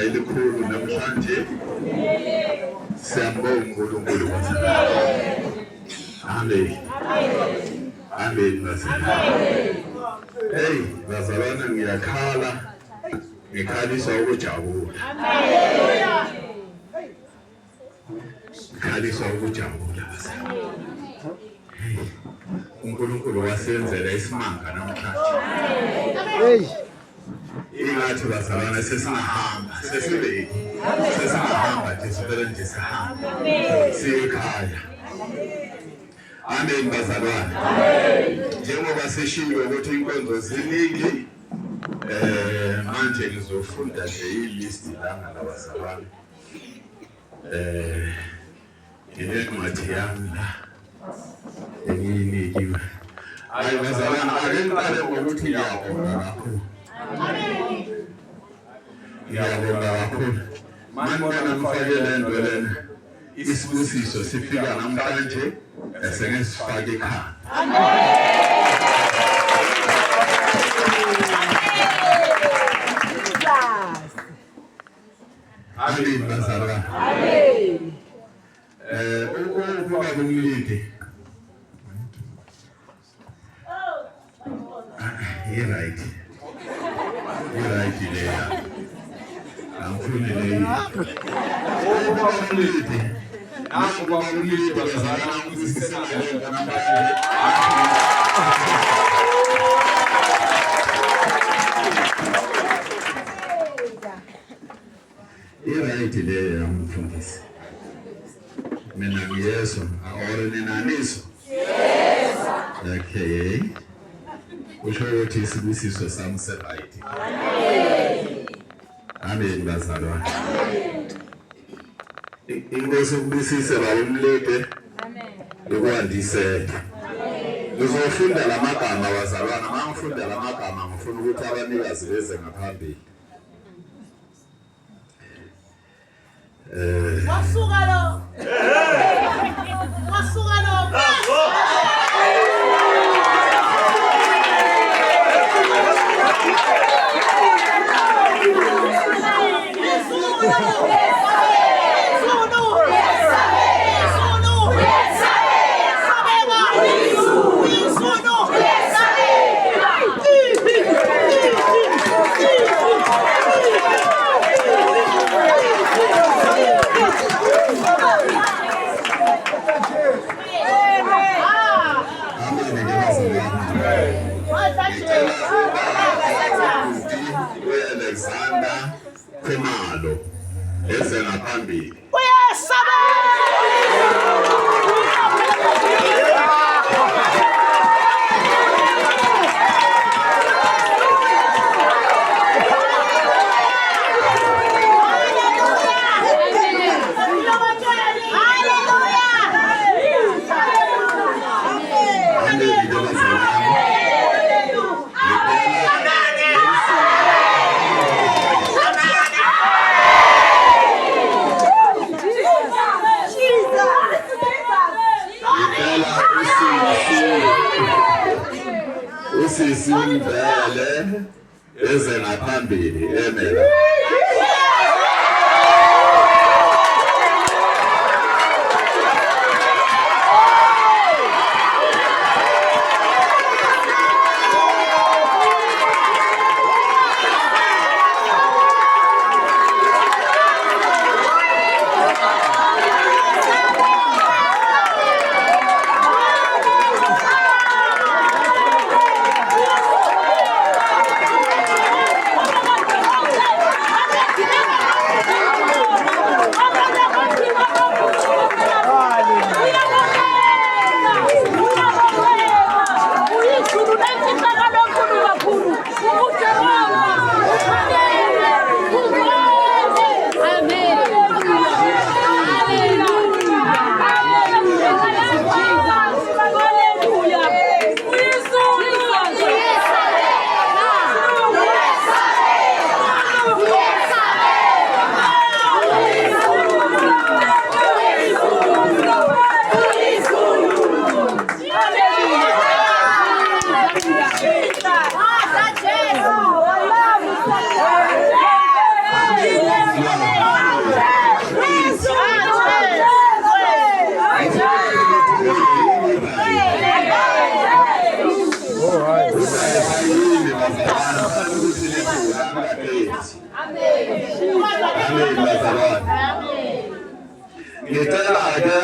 elikhulu namhlanje siyambonga uNkulunkulu wasala. Amen. Amen basala. Hey, bazalwana ngiyakhala. Ngikhalisa ukujabula. Haleluya. Ngikhalisa ukujabula basala. uNkulunkulu wasenzela isimanga namhlanje. Hey. Ingathi bazalwana sesingahamba, sesingahamba nje sibele nje sihamba. Siyekhaya. Amen bazalwana. Njengoba seshilo ukuthi inkonzo ziningi, manje ngizofunda nje ilist langa labazalwane. Incwadi yami la engiyinikiwe. Hayi bazalwana, ake ngiqale ngokuthi ngiyabonga kakhulu. Ngiyabonga kakhulu. Manje mina ngifakele into lena. Isibusiso sifika namhlanje esengisifaka ekhaya. Amen bazalwane. Amen. Ukuba kumlide. You're right. You're right there. I'm feeling it. Ukuba kumlide. Ukuba kumlide bazalwana ngizisela lento namhlanje. Right there, mfundisi. Mina ngiyeso, ahora ninaniso. Yes. Okay. Usho ukuthi isibusiso sami se-right. Amen. Amen bazalwane. Inkosi ukubusise la umlete. Amen. Ukwandisela. Ngizofunda lamagama bazalwana, mangifunda lamagama ngifuna ukuthi abanikazi beze ngaphambili. Wasuka lo. Wasuka lo. Alexander Khumalo eze ngaphambili. ngicela-ke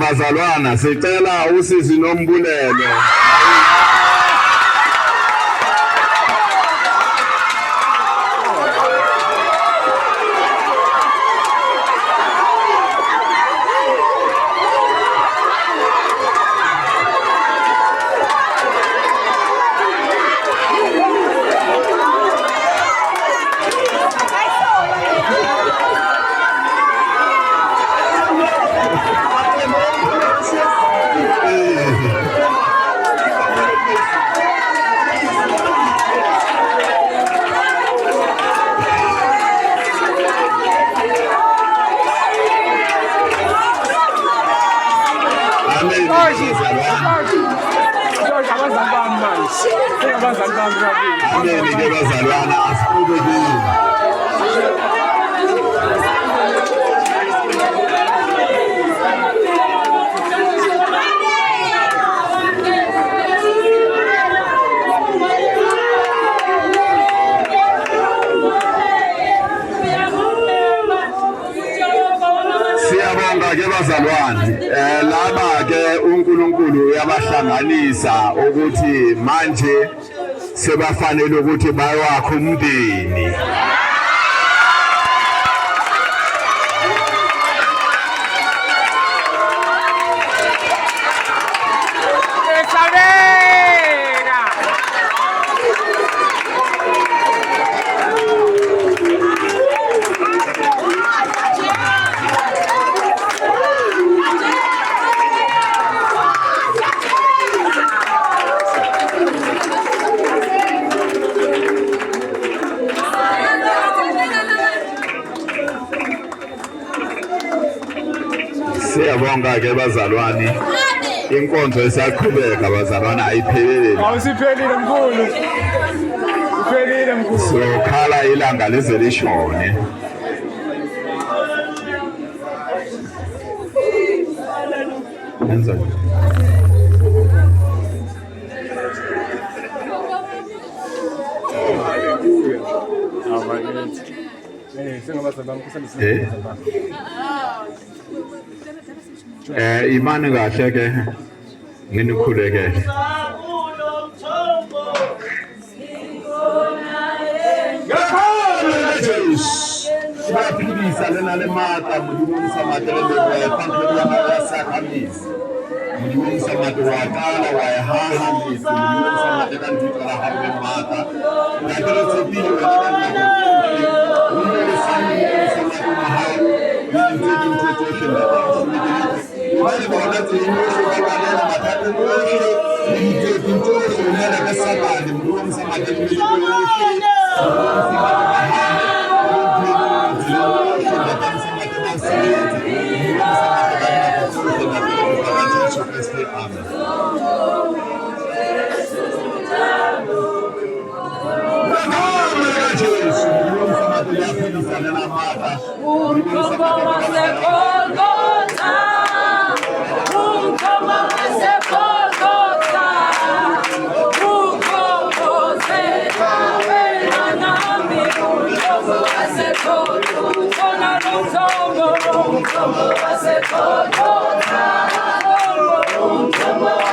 bazalwana sicela usizi nombulelo. Ameni-ke bazalwana asiqhubekeni. Siyabonga-ke bazalwane, laba-ke uNkulunkulu uyabahlanganisa ukuthi manje sebafanele ukuthi bayakhe umndeni. Siyabonga-ke bazalwane, inkonzo esaqhubeka bazalwane ayiphelele. Awusiphelile mkhulu. Uphelile mkhulu. Sokhala ilanga leze lishone. Enza imani kahle ke nginikhulekele. Sibaphilisa lena le mata modimongisa matelele pamphela sakhamisi. Modimongisa mate wa kala wa hahamisi modimongisa mate ka ntitla la hape mata. La tlo tsepile wena le Wale bona tseno se ba kana na mathata ohle le dintho tsohle le la ka sabane mo mo sa mateng le Come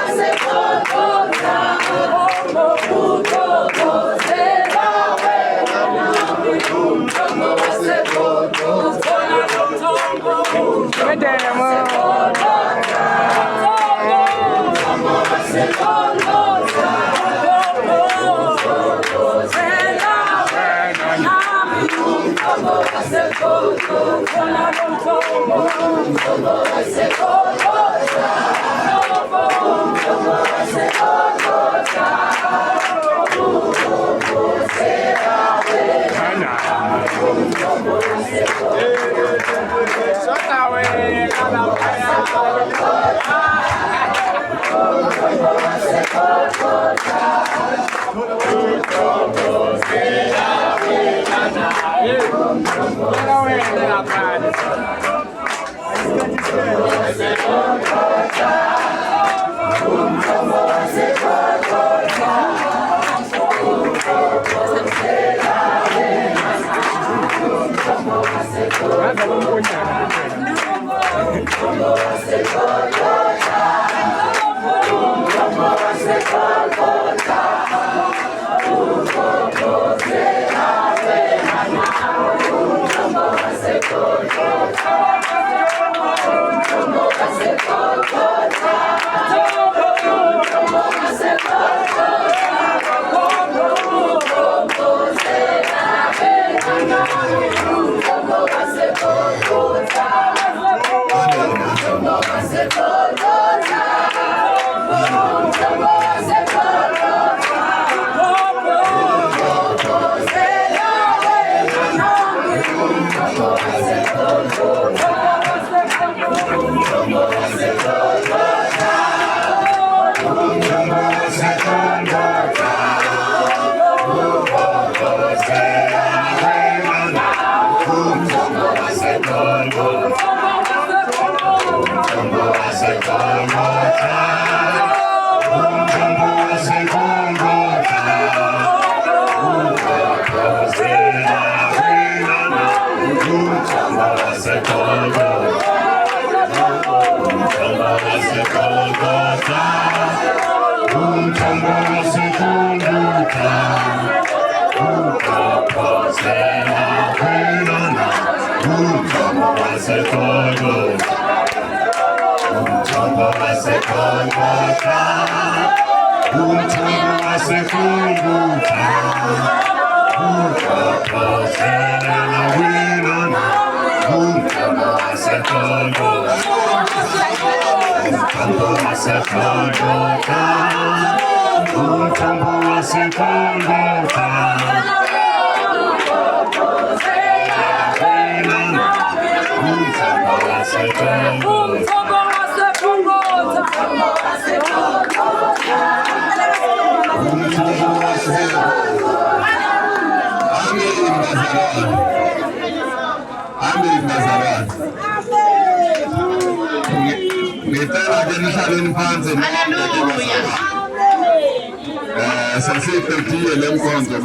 on,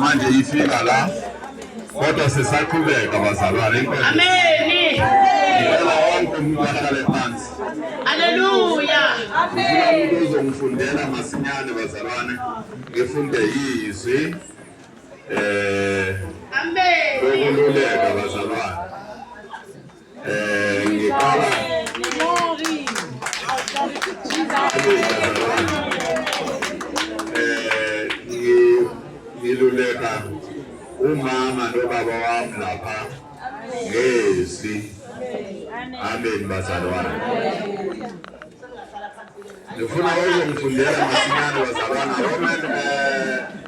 manje ifika la kodwa sisaqhubeka bazalwane inkonzo. Amen. Ngicela wonke umuntu ahlale phansi. Haleluya. Amen. Ngizongifundela masinyane bazalwane ngifunde izwi Amen. Lokululeka bazalwane. Ngiqala ngiluleka umama nobaba wami lapha ngezi. Amen bazalwane. Ngifuna ukungifundela masinyane bazalwane. Amen.